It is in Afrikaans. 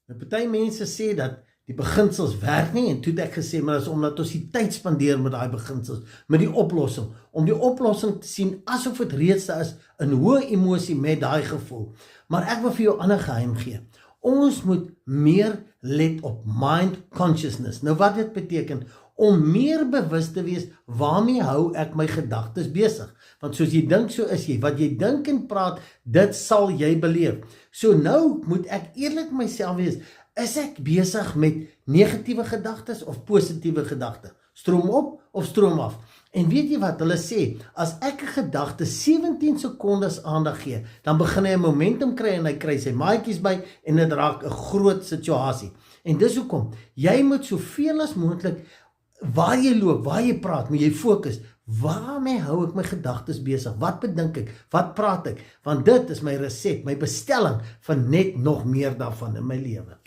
Nou, party mense sê dat die beginsels werk nie, en toe het ek gesê, maar dat is omdat ons die tyd spandeer met daai beginsels, met die oplossing, om die oplossing te sien asof het reeds daar is, in hoë emosie met daai gevoel. Maar ek wil vir jou 'n ander geheim gee. Ons moet meer let op mind consciousness. Nou wat dit beteken, om meer bewus te wees, waarmee hou ek my gedagtes besig? Want soos jy dink, so is jy. Wat jy dink en praat, dit sal jy beleef. So nou moet ek eerlik myself wees, is ek besig met negatiewe gedagtes of positiewe gedagtes? Stroom op of stroom af? En weet jy wat, hulle sê, as ek 'n gedagte 17 sekondes aandag gee, dan begin hy 'n momentum kry en hy kry sy maatjies by en dit raak 'n groot situasie. En dis hoekom, jy moet soveel as moontlik, waar jy loop, waar jy praat, moet jy fokus. Waarmee hou ek my gedagtes besig? Wat bedink ek? Wat praat ek? Want dit is my resep, my bestelling van net nog meer daarvan in my lewe.